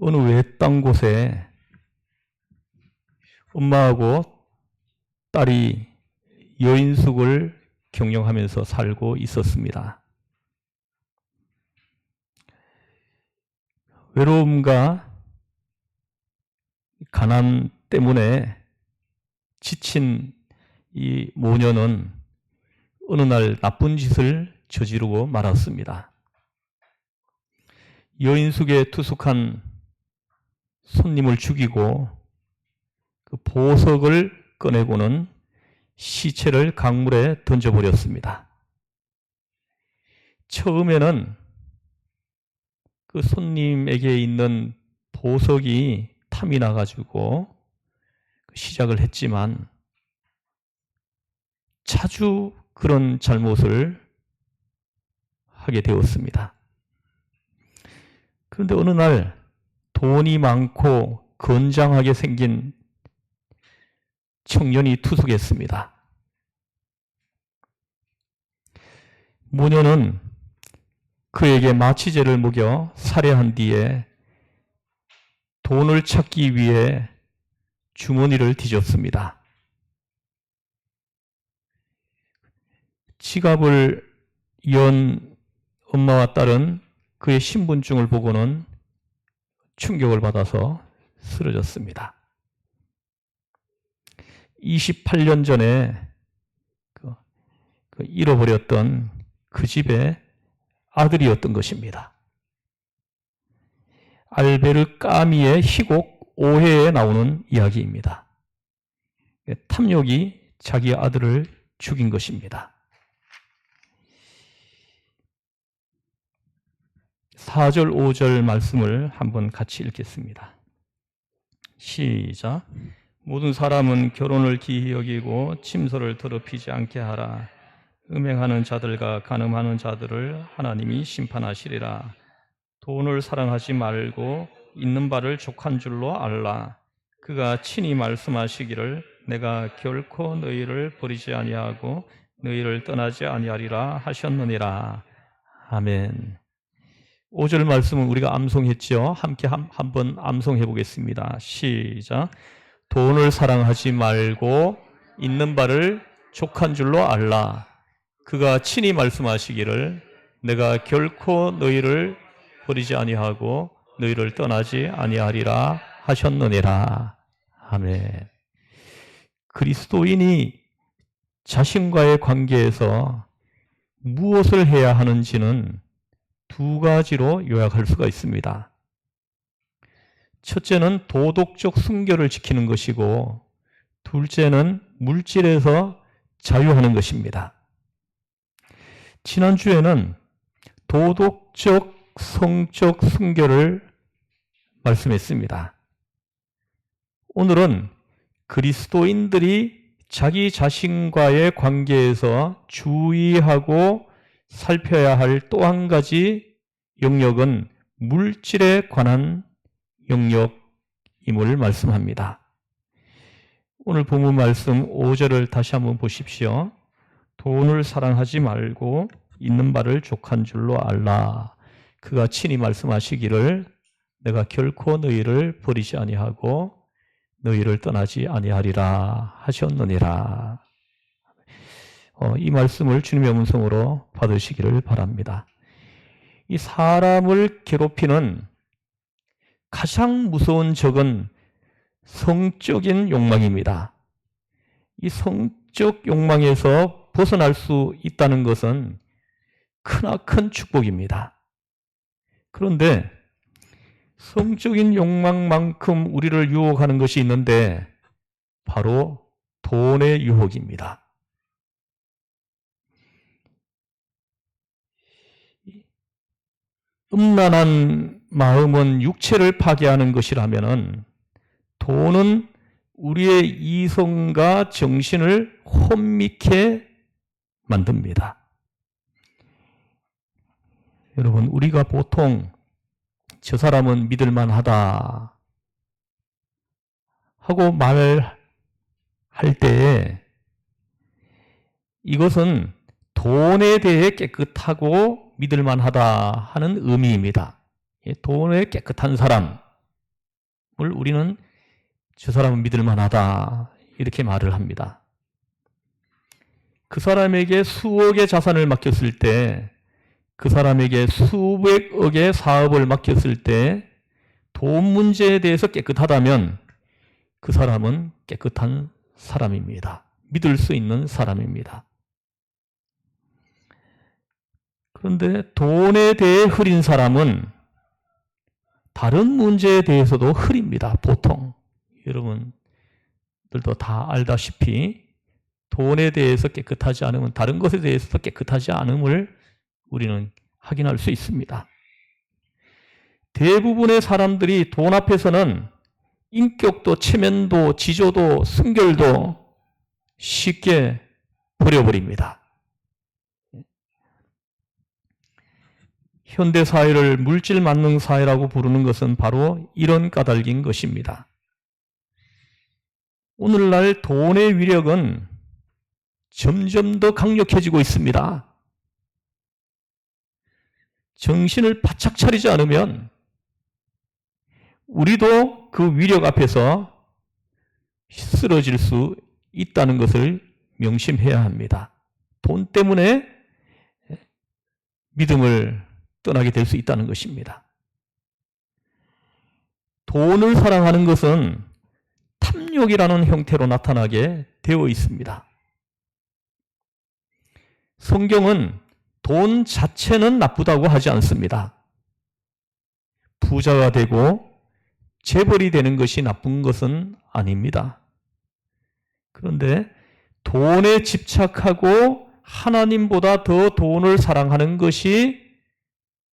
어느 외딴 곳에 엄마하고 딸이 여인숙을 경영하면서 살고 있었습니다. 외로움과 가난 때문에 지친 이 모녀는 어느 날 나쁜 짓을 저지르고 말았습니다. 여인숙에 투숙한 손님을 죽이고 그 보석을 꺼내고는 시체를 강물에 던져버렸습니다. 처음에는 그 손님에게 있는 보석이 탐이 나가지고 시작을 했지만 자주 그런 잘못을 하게 되었습니다. 그런데 어느 날 돈이 많고 건장하게 생긴 청년이 투숙했습니다. 모녀는 그에게 마취제를 먹여 살해한 뒤에 돈을 찾기 위해 주머니를 뒤졌습니다. 지갑을 연 엄마와 딸은 그의 신분증을 보고는 충격을 받아서 쓰러졌습니다. 28년 전에 잃어버렸던 그 집의 아들이었던 것입니다. 알베르 까미의 희곡 오해에 나오는 이야기입니다. 탐욕이 자기 아들을 죽인 것입니다. 4절, 5절 말씀을 한번 같이 읽겠습니다. 시작. 모든 사람은 결혼을 기히 여기고 침소를 더럽히지 않게 하라. 음행하는 자들과 간음하는 자들을 하나님이 심판하시리라. 돈을 사랑하지 말고 있는 바를 족한 줄로 알라. 그가 친히 말씀하시기를 내가 결코 너희를 버리지 아니하고 너희를 떠나지 아니하리라 하셨느니라. 아멘. 5절 말씀은 우리가 암송했죠. 함께 한번 암송해 보겠습니다. 시작. 돈을 사랑하지 말고 있는 바를 족한 줄로 알라. 그가 친히 말씀하시기를 내가 결코 너희를 버리지 아니하고 너희를 떠나지 아니하리라 하셨느니라. 아멘. 그리스도인이 자신과의 관계에서 무엇을 해야 하는지는 두 가지로 요약할 수가 있습니다. 첫째는 도덕적 순결을 지키는 것이고 둘째는 물질에서 자유하는 것입니다. 지난주에는 도덕적, 성적 순결을 말씀했습니다. 오늘은 그리스도인들이 자기 자신과의 관계에서 주의하고 살펴야 할 또 한 가지 영역은 물질에 관한 영역임을 말씀합니다. 오늘 본문 말씀 5절을 다시 한번 보십시오. 돈을 사랑하지 말고 있는 바를 족한 줄로 알라. 그가 친히 말씀하시기를 내가 결코 너희를 버리지 아니하고 너희를 떠나지 아니하리라 하셨느니라. 이 말씀을 주님의 음성으로 받으시기를 바랍니다. 이 사람을 괴롭히는 가장 무서운 적은 성적인 욕망입니다. 이 성적 욕망에서 벗어날 수 있다는 것은 크나큰 축복입니다. 그런데 성적인 욕망만큼 우리를 유혹하는 것이 있는데 바로 돈의 유혹입니다. 음란한 마음은 육체를 파괴하는 것이라면 돈은 우리의 이성과 정신을 혼미케 만듭니다. 여러분, 우리가 보통 저 사람은 믿을만하다 하고 말할 때에 이것은 돈에 대해 깨끗하고 믿을만하다 하는 의미입니다. 돈에 깨끗한 사람, 우리는 저 사람은 믿을 만하다 이렇게 말을 합니다. 그 사람에게 수억의 자산을 맡겼을 때, 그 사람에게 수백억의 사업을 맡겼을 때 돈 문제에 대해서 깨끗하다면 그 사람은 깨끗한 사람입니다. 믿을 수 있는 사람입니다. 그런데 돈에 대해 흐린 사람은 다른 문제에 대해서도 흐립니다. 보통 여러분들도 다 알다시피 돈에 대해서 깨끗하지 않으면 다른 것에 대해서도 깨끗하지 않음을 우리는 확인할 수 있습니다. 대부분의 사람들이 돈 앞에서는 인격도 체면도 지조도 순결도 쉽게 버려버립니다. 현대사회를 물질 만능 사회라고 부르는 것은 바로 이런 까닭인 것입니다. 오늘날 돈의 위력은 점점 더 강력해지고 있습니다. 정신을 바짝 차리지 않으면 우리도 그 위력 앞에서 쓰러질 수 있다는 것을 명심해야 합니다. 돈 때문에 믿음을 떠나게 될 수 있다는 것입니다. 돈을 사랑하는 것은 탐욕이라는 형태로 나타나게 되어 있습니다. 성경은 돈 자체는 나쁘다고 하지 않습니다. 부자가 되고 재벌이 되는 것이 나쁜 것은 아닙니다. 그런데 돈에 집착하고 하나님보다 더 돈을 사랑하는 것이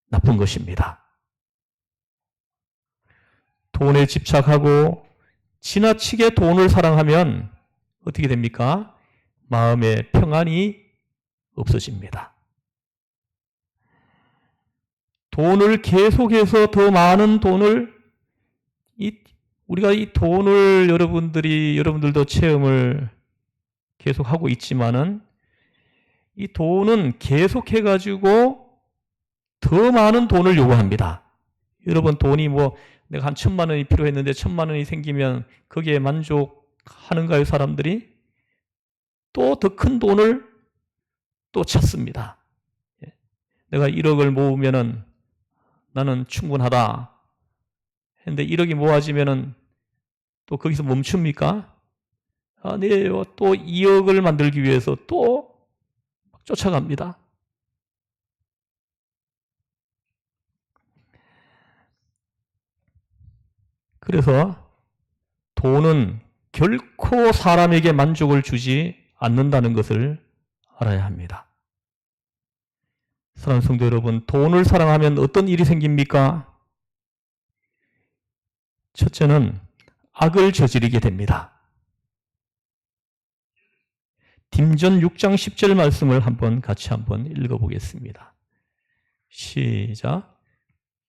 나쁜 것입니다. 돈에 집착하고 지나치게 돈을 사랑하면 어떻게 됩니까? 마음의 평안이 없어집니다. 돈을 계속해서 더 많은 돈을 우리가 이 돈을 여러분들도 체험을 계속하고 있지만은 이 돈은 계속해가지고 더 많은 돈을 요구합니다. 여러분 돈이 내가 한 1,000만 원이 필요했는데 1,000만 원이 생기면 거기에 만족하는가요, 사람들이? 또 더 큰 돈을 또 찾습니다. 내가 1억을 모으면은 나는 충분하다. 근데 1억이 모아지면은 또 거기서 멈춥니까? 아니에요. 또 2억을 만들기 위해서 또 쫓아갑니다. 그래서 돈은 결코 사람에게 만족을 주지 않는다는 것을 알아야 합니다. 사랑하는 성도 여러분, 돈을 사랑하면 어떤 일이 생깁니까? 첫째는 악을 저지르게 됩니다. 딤전 6장 10절 말씀을 같이 한번 읽어보겠습니다. 시작.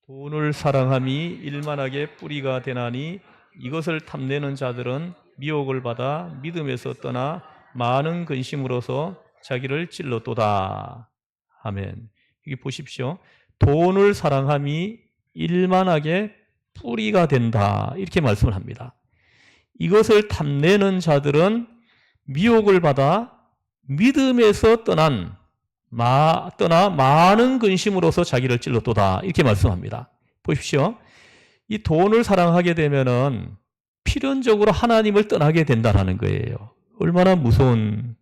돈을 사랑함이 일만하게 뿌리가 되나니 이것을 탐내는 자들은 미혹을 받아 믿음에서 떠나 많은 근심으로서 자기를 찔렀도다. 아멘. 여기 보십시오. 돈을 사랑함이 일만하게 뿌리가 된다. 이렇게 말씀을 합니다. 이것을 탐내는 자들은 미혹을 받아 믿음에서 떠나 많은 근심으로서 자기를 찔렀도다. 이렇게 말씀합니다. 보십시오. 이 돈을 사랑하게 되면은 필연적으로 하나님을 떠나게 된다는 거예요. 얼마나 무서운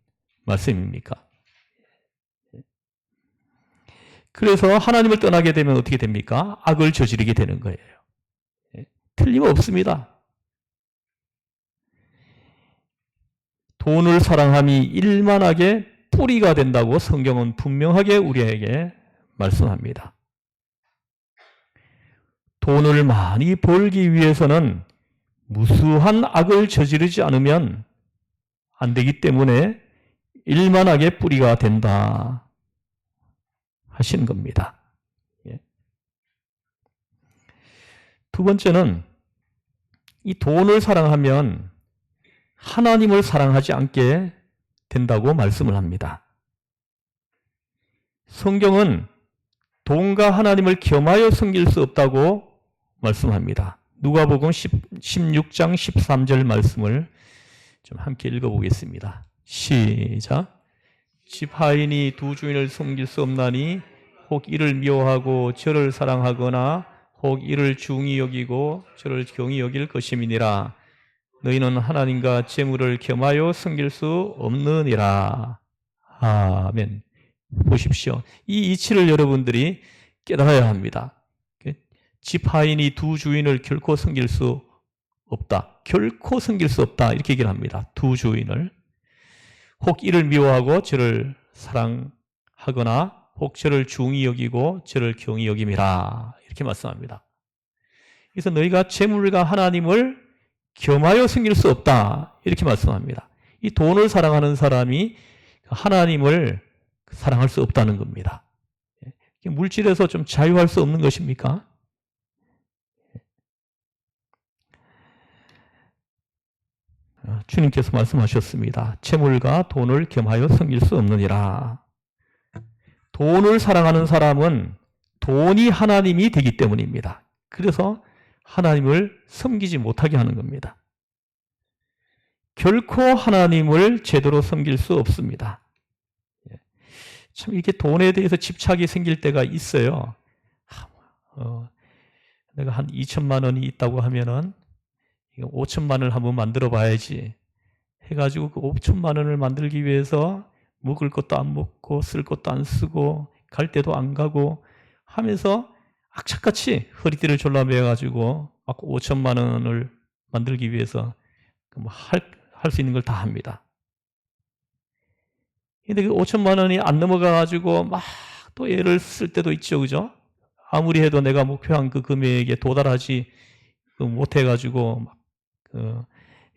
말씀입니까? 그래서 하나님을 떠나게 되면 어떻게 됩니까? 악을 저지르게 되는 거예요. 틀림없습니다. 돈을 사랑함이 일만하게 뿌리가 된다고 성경은 분명하게 우리에게 말씀합니다. 돈을 많이 벌기 위해서는 무수한 악을 저지르지 않으면 안 되기 때문에 일만하게 뿌리가 된다 하신 겁니다. 두 번째는 이 돈을 사랑하면 하나님을 사랑하지 않게 된다고 말씀을 합니다. 성경은 돈과 하나님을 겸하여 섬길 수 없다고 말씀합니다. 누가복음 16장 13절 말씀을 좀 함께 읽어보겠습니다. 시작. 집 하인이 두 주인을 섬길 수 없나니 혹 이를 미워하고 저를 사랑하거나 혹 이를 중히 여기고 저를 경히 여길 것임이니라. 너희는 하나님과 재물을 겸하여 섬길 수 없느니라. 아멘. 보십시오. 이 이치를 여러분들이 깨달아야 합니다. 집 하인이 두 주인을 결코 섬길 수 없다. 결코 섬길 수 없다. 이렇게 얘기를 합니다. 두 주인을. 혹 이를 미워하고 저를 사랑하거나 혹 저를 중히 여기고 저를 경히 여김이라. 이렇게 말씀합니다. 그래서 너희가 재물과 하나님을 겸하여 섬길 수 없다. 이렇게 말씀합니다. 이 돈을 사랑하는 사람이 하나님을 사랑할 수 없다는 겁니다. 물질에서 좀 자유할 수 없는 것입니까? 주님께서 말씀하셨습니다. 재물과 돈을 겸하여 섬길 수 없느니라. 돈을 사랑하는 사람은 돈이 하나님이 되기 때문입니다. 그래서 하나님을 섬기지 못하게 하는 겁니다. 결코 하나님을 제대로 섬길 수 없습니다. 참 이렇게 돈에 대해서 집착이 생길 때가 있어요. 내가 한 2천만 원이 있다고 하면은 5천만 원을 한번 만들어 봐야지 해가지고 그 5천만 원을 만들기 위해서 먹을 것도 안 먹고 쓸 것도 안 쓰고 갈 데도 안 가고 하면서 악착같이 허리띠를 졸라매가지고 막 5천만 원을 만들기 위해서 할 수 있는 걸 다 합니다. 근데 그 5천만 원이 안 넘어가가지고 막 또 애를 쓸 때도 있죠, 그죠? 아무리 해도 내가 목표한 그 금액에 도달하지 못해가지고 막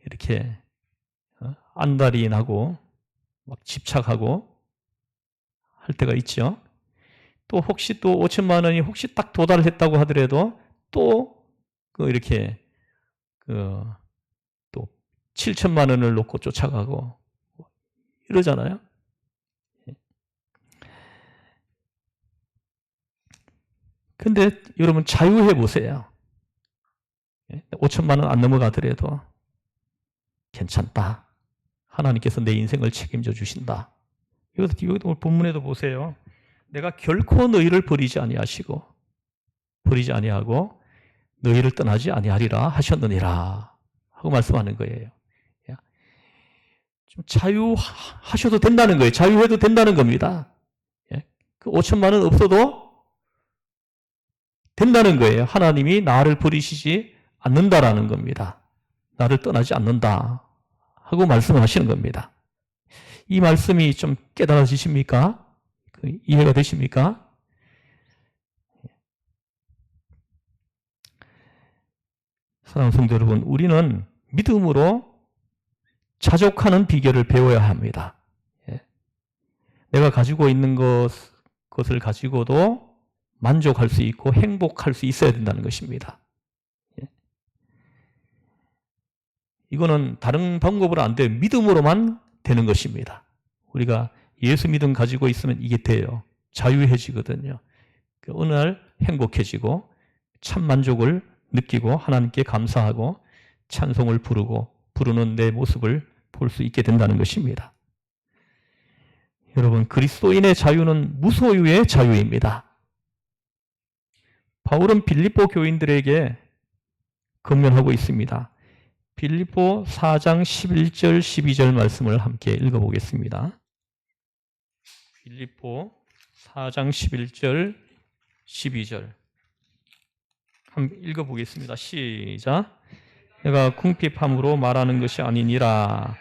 이렇게 안달이 나고 막 집착하고 할 때가 있죠. 또 혹시 또 5천만 원이 혹시 딱 도달했다고 하더라도 또 이렇게 또 7천만 원을 놓고 쫓아가고 이러잖아요. 근데 여러분 자유해 보세요. 5천만 원 안 넘어가더라도 괜찮다. 하나님께서 내 인생을 책임져 주신다. 이것도 본문에도 보세요. 내가 결코 너희를 버리지 아니하고 너희를 떠나지 아니하리라 하셨느니라 하고 말씀하는 거예요. 좀 자유하셔도 된다는 거예요. 자유해도 된다는 겁니다. 그 5천만 원 없어도 된다는 거예요. 하나님이 나를 버리시지 않는다라는 겁니다. 나를 떠나지 않는다 하고 말씀을 하시는 겁니다. 이 말씀이 좀 깨달아지십니까? 이해가 되십니까? 사랑하는 성도 여러분, 우리는 믿음으로 자족하는 비결을 배워야 합니다. 내가 가지고 있는 것을 가지고도 만족할 수 있고 행복할 수 있어야 된다는 것입니다. 이거는 다른 방법으로 안 돼요. 믿음으로만 되는 것입니다. 우리가 예수 믿음 가지고 있으면 이게 돼요. 자유해지거든요. 어느 날 행복해지고 참 만족을 느끼고 하나님께 감사하고 찬송을 부르는 내 모습을 볼 수 있게 된다는 것입니다. 여러분, 그리스도인의 자유는 무소유의 자유입니다. 바울은 빌립보 교인들에게 권면하고 있습니다. 빌립보 4장 11절 12절 말씀을 함께 읽어보겠습니다. 빌립보 4장 11절 12절 한번 읽어보겠습니다. 시작. 내가 궁핍함으로 말하는 것이 아니니라.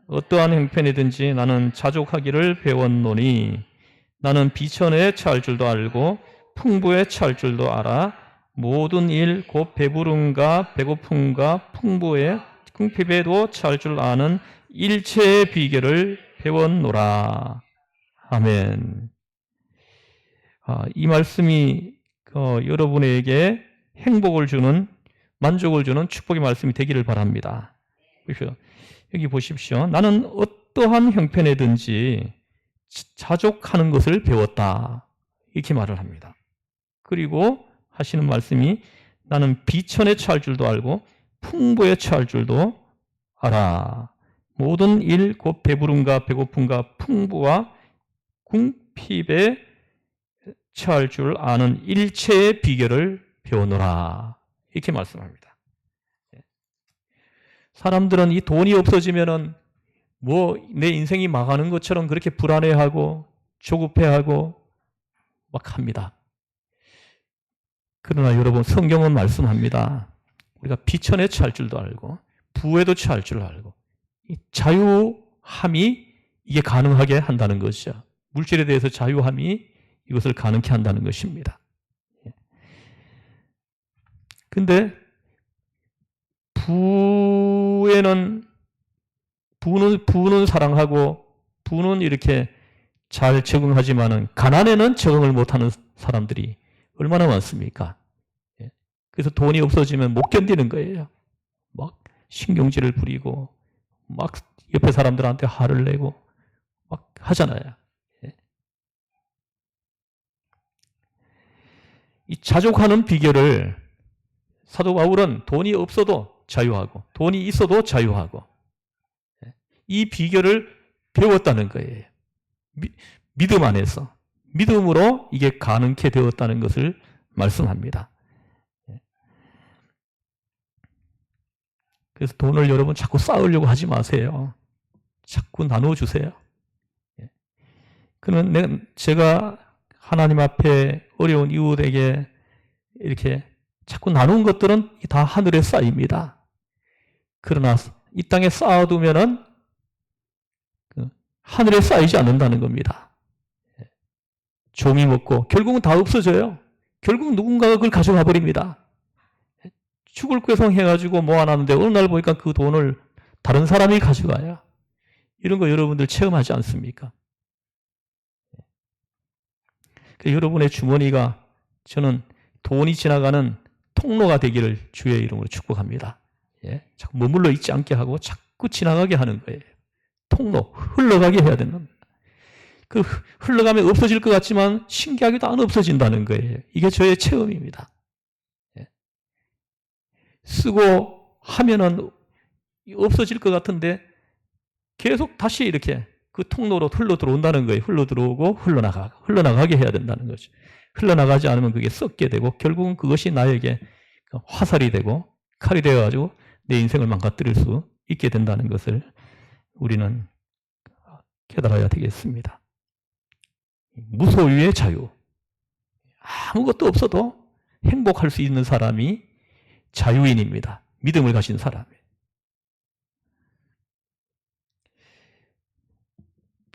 어떠한 형편이든지 나는 자족하기를 배웠노니 나는 비천에 처할 줄도 알고 풍부에 처할 줄도 알아. 모든 일 곧 배부름과 배고픔과 풍부에 궁핍에도 처할 줄 아는 일체의 비결을 배웠노라. 아멘. 이 말씀이 여러분에게 행복을 주는, 만족을 주는 축복의 말씀이 되기를 바랍니다. 그렇죠? 여기 보십시오. 나는 어떠한 형편에든지 자족하는 것을 배웠다. 이렇게 말을 합니다. 그리고 하시는 말씀이 나는 비천에 처할 줄도 알고 풍부에 처할 줄도 알아. 모든 일 곧 배부름과 배고픔과 풍부와 궁핍에 처할 줄 아는 일체의 비결을 배우노라. 이렇게 말씀합니다. 사람들은 이 돈이 없어지면은 뭐 내 인생이 망하는 것처럼 그렇게 불안해하고 조급해하고 막 합니다. 그러나 여러분, 성경은 말씀합니다. 우리가 비천에 처할 줄도 알고 부에도 처할 줄 알고 이 자유함이 이게 가능하게 한다는 것이죠. 물질에 대해서 자유함이 이것을 가능케 한다는 것입니다. 근데 부는 사랑하고 부는 이렇게 잘 적응하지만은 가난에는 적응을 못하는 사람들이 얼마나 많습니까? 그래서 돈이 없어지면 못 견디는 거예요. 막 신경질을 부리고 막 옆에 사람들한테 화를 내고 막 하잖아요. 이 자족하는 비결을 사도 바울은 돈이 없어도 자유하고 돈이 있어도 자유하고 이 비결을 배웠다는 거예요. 믿음 안에서. 믿음으로 이게 가능케 되었다는 것을 말씀합니다. 그래서 돈을 여러분 자꾸 쌓으려고 하지 마세요. 자꾸 나눠주세요. 그러면 제가 하나님 앞에 어려운 이웃에게 이렇게 자꾸 나눈 것들은 다 하늘에 쌓입니다. 그러나 이 땅에 쌓아두면은 하늘에 쌓이지 않는다는 겁니다. 종이 먹고 결국은 다 없어져요. 결국 누군가가 그걸 가져가 버립니다. 죽을 꾀성해가지고 모아놨는데 어느 날 보니까 그 돈을 다른 사람이 가져가요. 이런 거 여러분들 체험하지 않습니까? 여러분의 주머니가 저는 돈이 지나가는 통로가 되기를 주의 이름으로 축복합니다. 자꾸 머물러 있지 않게 하고 자꾸 지나가게 하는 거예요. 통로, 흘러가게 해야 되는 겁니다. 그 흘러가면 없어질 것 같지만 신기하게도 안 없어진다는 거예요. 이게 저의 체험입니다. 쓰고 하면은 없어질 것 같은데 계속 다시 이렇게 그 통로로 흘러 들어온다는 거예요. 흘러 들어오고 흘러나가게 해야 된다는 거죠. 흘러나가지 않으면 그게 썩게 되고 결국은 그것이 나에게 화살이 되고 칼이 되어가지고 내 인생을 망가뜨릴 수 있게 된다는 것을 우리는 깨달아야 되겠습니다. 무소유의 자유. 아무것도 없어도 행복할 수 있는 사람이 자유인입니다. 믿음을 가진 사람이에요.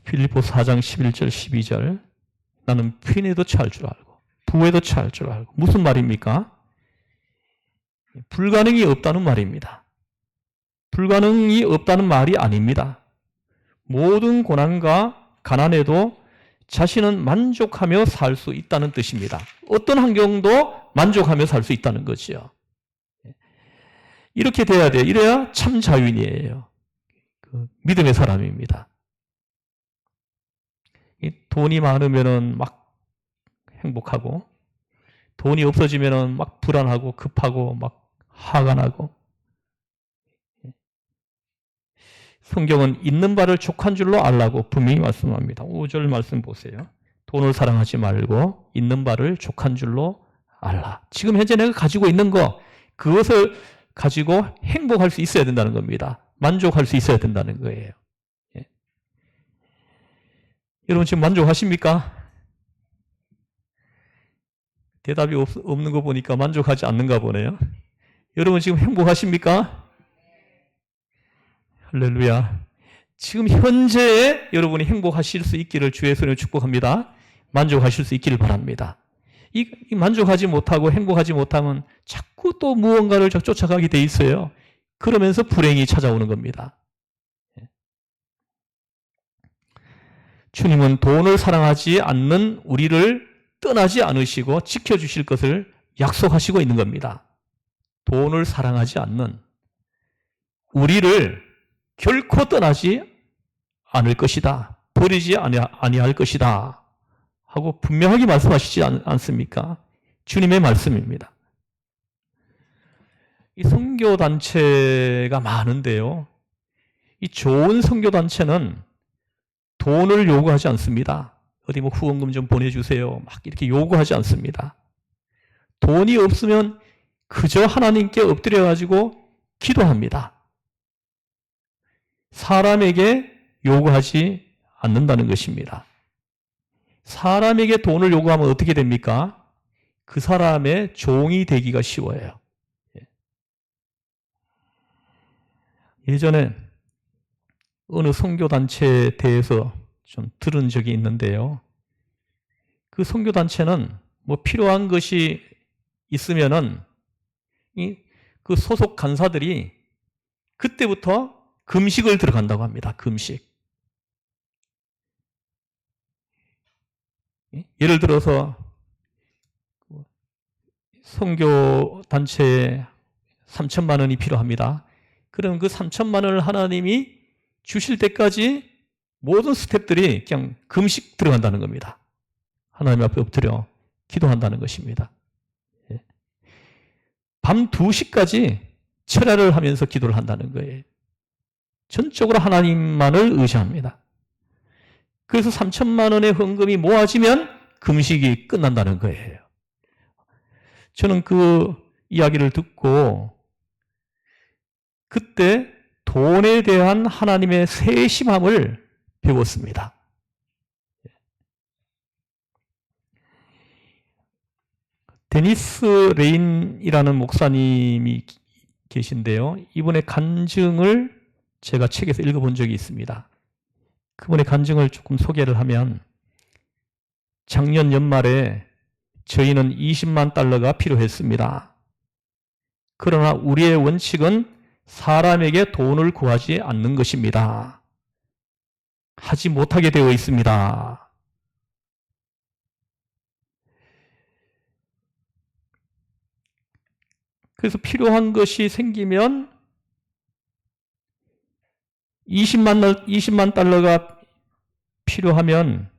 빌립보서 4장 11절 12절 나는 핀에도 처할 줄 알고 부에도 처할 줄 알고 무슨 말입니까? 불가능이 없다는 말입니다. 불가능이 없다는 말이 아닙니다. 모든 고난과 가난에도 자신은 만족하며 살 수 있다는 뜻입니다. 어떤 환경도 만족하며 살 수 있다는 거지요. 이렇게 돼야 돼요. 이래야 참 자유인이에요. 믿음의 사람입니다. 돈이 많으면은 막 행복하고 돈이 없어지면은 막 불안하고 급하고 막 화가 나고. 성경은 있는 바를 족한 줄로 알라고 분명히 말씀합니다. 5절 말씀 보세요. 돈을 사랑하지 말고 있는 바를 족한 줄로 알라. 지금 현재 내가 가지고 있는 거 그것을 가지고 행복할 수 있어야 된다는 겁니다. 만족할 수 있어야 된다는 거예요. 여러분 지금 만족하십니까? 대답이 없는 거 보니까 만족하지 않는가 보네요. 여러분 지금 행복하십니까? 할렐루야. 지금 현재에 여러분이 행복하실 수 있기를 주의 손으로 축복합니다. 만족하실 수 있기를 바랍니다. 이 만족하지 못하고 행복하지 못하면 자꾸 또 무언가를 쫓아가게 돼 있어요. 그러면서 불행이 찾아오는 겁니다. 주님은 돈을 사랑하지 않는 우리를 떠나지 않으시고 지켜주실 것을 약속하시고 있는 겁니다. 돈을 사랑하지 않는 우리를 결코 떠나지 않을 것이다. 버리지 아니할 것이다. 하고 분명하게 말씀하시지 않습니까? 주님의 말씀입니다. 이 선교단체가 많은데요. 이 좋은 선교단체는 돈을 요구하지 않습니다. 어디 뭐 후원금 좀 보내주세요. 막 이렇게 요구하지 않습니다. 돈이 없으면 그저 하나님께 엎드려가지고 기도합니다. 사람에게 요구하지 않는다는 것입니다. 사람에게 돈을 요구하면 어떻게 됩니까? 그 사람의 종이 되기가 쉬워요. 예전에 어느 선교단체에 대해서 좀 들은 적이 있는데요. 그 선교단체는 뭐 필요한 것이 있으면은 그 소속 간사들이 그때부터 금식을 들어간다고 합니다. 금식. 예를 들어서 선교단체에 3천만 원이 필요합니다. 그럼 그 3천만 원을 하나님이 주실 때까지 모든 스태프들이 그냥 금식 들어간다는 겁니다. 하나님 앞에 엎드려 기도한다는 것입니다. 밤 2시까지 철야를 하면서 기도를 한다는 거예요. 전적으로 하나님만을 의지합니다. 그래서 3천만 원의 헌금이 모아지면 금식이 끝난다는 거예요. 저는 그 이야기를 듣고 그때 돈에 대한 하나님의 세심함을 배웠습니다. 데니스 레인이라는 목사님이 계신데요. 이분의 간증을 제가 책에서 읽어본 적이 있습니다. 그분의 간증을 조금 소개를 하면 작년 연말에 저희는 20만 달러가 필요했습니다. 그러나 우리의 원칙은 사람에게 돈을 구하지 않는 것입니다. 하지 못하게 되어 있습니다. 그래서 필요한 것이 생기면 20만 달러가 필요하면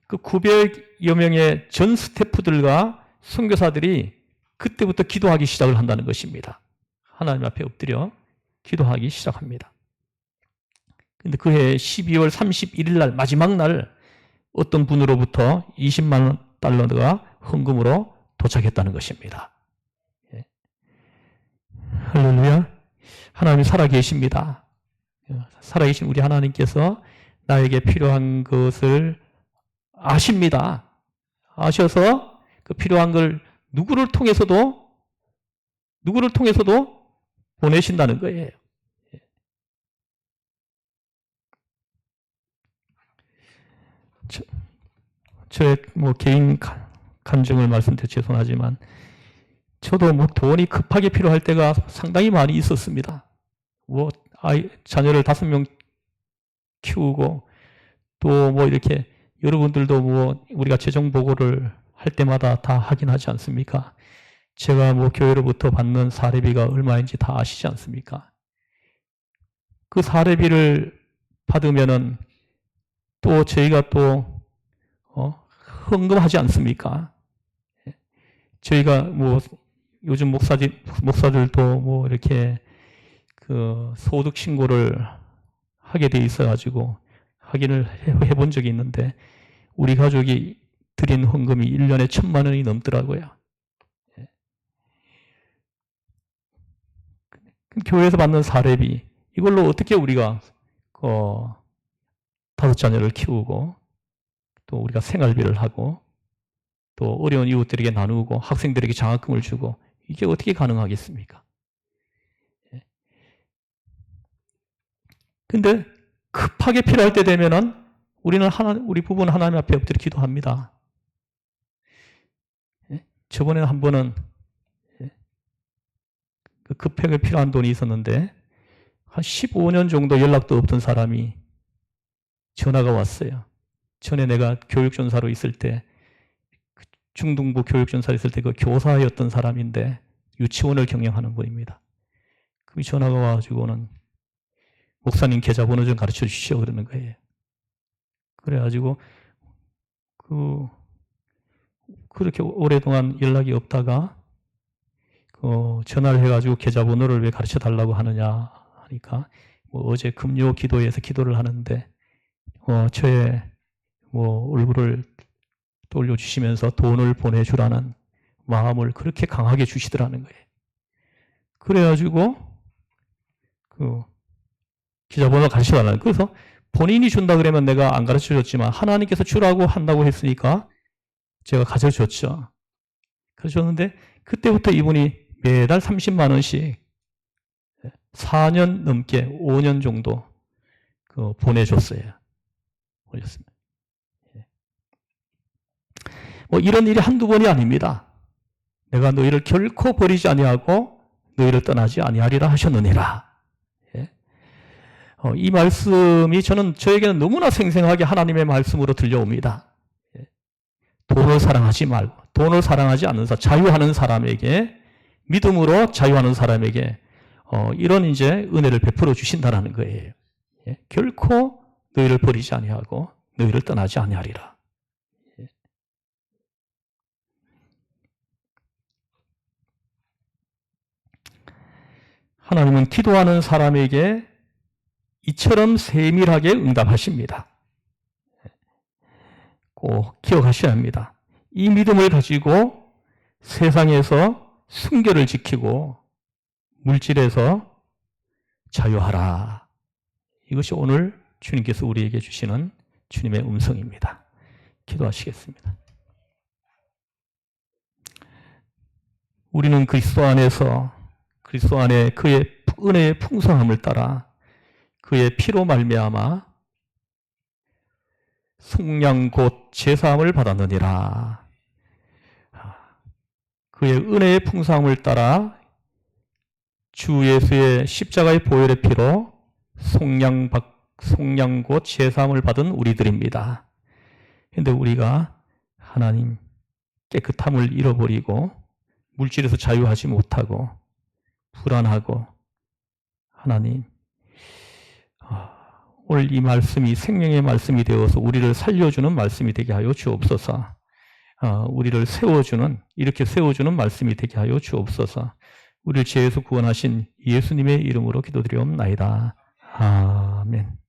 그 900여 명의 전 스태프들과 선교사들이 그때부터 기도하기 시작을 한다는 것입니다. 하나님 앞에 엎드려 기도하기 시작합니다. 그런데 그해 12월 31일 날 마지막 날 어떤 분으로부터 20만 달러가 헌금으로 도착했다는 것입니다. 할렐루야. 하나님이 살아계십니다. 살아계신 우리 하나님께서 나에게 필요한 것을 아십니다. 아셔서 그 필요한 걸 누구를 통해서도 보내신다는 거예요. 저의 뭐 개인 간증을 말씀드려 죄송하지만 저도 뭐 돈이 급하게 필요할 때가 상당히 많이 있었습니다. 뭐 자녀를 5명 키우고 또 뭐 이렇게 여러분들도 뭐 우리가 재정 보고를 할 때마다 다 하긴 하지 않습니까? 제가 뭐 교회로부터 받는 사례비가 얼마인지 다 아시지 않습니까? 그 사례비를 받으면은 또 저희가 또 헌금하지 않습니까? 저희가 뭐 요즘 목사들도 뭐 이렇게 그 소득 신고를 하게 돼 있어가지고 확인을 해본 적이 있는데 우리 가족이 드린 헌금이 1년에 1,000만 원이 넘더라고요. 교회에서 받는 사례비 이걸로 어떻게 우리가 5자녀를 키우고 또 우리가 생활비를 하고 또 어려운 이웃들에게 나누고 학생들에게 장학금을 주고 이게 어떻게 가능하겠습니까? 근데 급하게 필요할 때 되면은 우리 부부는 하나님 앞에 엎드려 기도합니다. 저번에 한 번은 급하게 필요한 돈이 있었는데 한 15년 정도 연락도 없던 사람이 전화가 왔어요. 전에 내가 교육전사로 있을 때 중등부 교육전사로 있을 때 그 교사였던 사람인데 유치원을 경영하는 분입니다. 그 전화가 와가지고는 목사님 계좌번호 좀 가르쳐 주시오 그러는 거예요. 그래가지고 그렇게 오랫동안 연락이 없다가 전화를 해가지고 계좌번호를 왜 가르쳐 달라고 하느냐 하니까 어제 금요 기도에서 기도를 하는데 저의 얼굴을 떠올려 주시면서 돈을 보내주라는 마음을 그렇게 강하게 주시더라는 거예요. 그래가지고 계좌번호 가르쳐 달라는 거예요. 그래서 본인이 준다 그러면 내가 안 가르쳐 줬지만 하나님께서 주라고 한다고 했으니까 제가 가르쳐줬죠. 그러셨는데 그때부터 이분이 매달 30만 원씩 4년 넘게 5년 정도 보내줬어요. 올렸습니다. 이런 일이 한두 번이 아닙니다. 내가 너희를 결코 버리지 아니하고 너희를 떠나지 아니하리라 하셨느니라. 이 말씀이 저에게는 너무나 생생하게 하나님의 말씀으로 들려옵니다. 돈을 사랑하지 말고, 돈을 사랑하지 않는 사람, 자유하는 사람에게, 믿음으로 자유하는 사람에게 이런 이제 은혜를 베풀어 주신다라는 거예요. 결코 너희를 버리지 아니하고 너희를 떠나지 아니하리라. 하나님은 기도하는 사람에게 이처럼 세밀하게 응답하십니다. 꼭 기억하셔야 합니다. 이 믿음을 가지고 세상에서 순결을 지키고 물질에서 자유하라. 이것이 오늘 주님께서 우리에게 주시는 주님의 음성입니다. 기도하시겠습니다. 우리는 그리스도 안에 그의 은혜의 풍성함을 따라 그의 피로 말미암아 속량 곧 제사함을 받았느니라. 그의 은혜의 풍성함을 따라 주 예수의 십자가의 보혈의 피로 속량 곧 제사함을 받은 우리들입니다. 그런데 우리가 하나님 깨끗함을 잃어버리고 물질에서 자유하지 못하고 불안하고 하나님 오늘 이 말씀이 생명의 말씀이 되어서 우리를 살려주는 말씀이 되게 하여 주옵소서. 우리를 이렇게 세워주는 말씀이 되게 하여 주옵소서. 우리를 죄에서 구원하신 예수님의 이름으로 기도드리옵나이다. 아멘.